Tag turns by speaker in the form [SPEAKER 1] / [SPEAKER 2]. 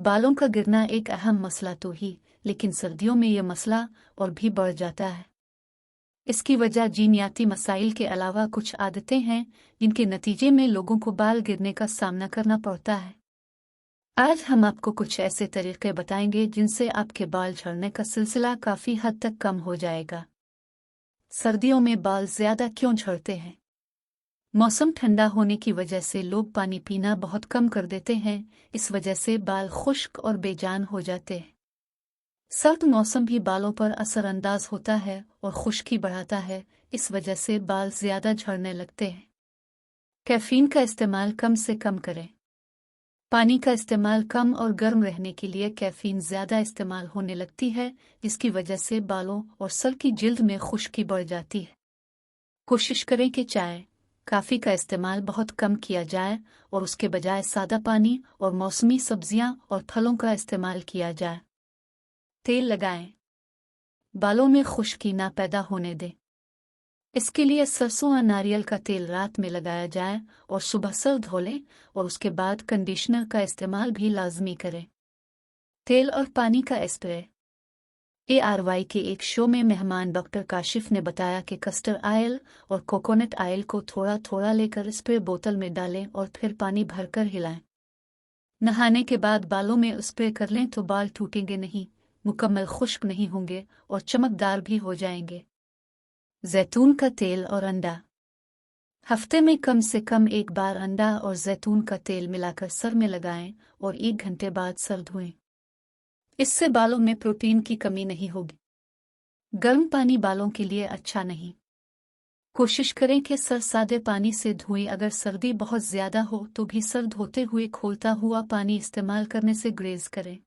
[SPEAKER 1] बालों का गिरना एक अहम मसला तो ही, लेकिन सर्दियों में यह मसला और भी बढ़ जाता है। इसकी वजह जीनयाती मसाइल के अलावा कुछ आदतें हैं जिनके नतीजे में लोगों को बाल गिरने का सामना करना पड़ता है। आज हम आपको कुछ ऐसे तरीके बताएंगे जिनसे आपके बाल झड़ने का सिलसिला काफी हद तक कम हो जाएगा। सर्दियों में बाल ज्यादा क्यों झड़ते हैं? मौसम ठंडा होने की वजह से लोग पानी पीना बहुत कम कर देते हैं। इस वजह से बाल खुश्क और बेजान हो जाते हैं। सर्द मौसम भी बालों पर असरअंदाज होता है और खुश्की बढ़ाता है। इस वजह से बाल ज्यादा झड़ने लगते हैं। कैफीन का इस्तेमाल कम से कम करें। पानी का इस्तेमाल कम और गर्म रहने के लिए कैफीन ज्यादा इस्तेमाल होने लगती है, जिसकी वजह से बालों और सर की जिल्द में खुश्की बढ़ जाती है। कोशिश करें कि चाय, कॉफी का इस्तेमाल बहुत कम किया जाए और उसके बजाय सादा पानी और मौसमी सब्जियां और फलों का इस्तेमाल किया जाए। तेल लगाएं। बालों में खुश्की ना पैदा होने दें। इसके लिए सरसों और नारियल का तेल रात में लगाया जाए और सुबह सर धो लें और उसके बाद कंडीशनर का इस्तेमाल भी लाजमी करें। तेल और पानी का स्प्रे। ARY के एक शो में मेहमान डॉक्टर काशिफ ने बताया कि कस्टर ऑयल और कोकोनट ऑयल को थोड़ा थोड़ा लेकर स्प्रे बोतल में डालें और फिर पानी भरकर हिलाएं। नहाने के बाद बालों में स्प्रे कर लें तो बाल टूटेंगे नहीं, मुकम्मल खुश्क नहीं होंगे और चमकदार भी हो जाएंगे। जैतून का तेल और अंडा। हफ्ते में कम से कम एक बार अंडा और जैतून का तेल मिलाकर सर में लगाएं और 1 घंटे बाद सर धोएं। इससे बालों में प्रोटीन की कमी नहीं होगी। गर्म पानी बालों के लिए अच्छा नहीं। कोशिश करें कि सर सादे पानी से धोएं। अगर सर्दी बहुत ज्यादा हो तो भी सर धोते हुए खोलता हुआ पानी इस्तेमाल करने से गुरेज करें।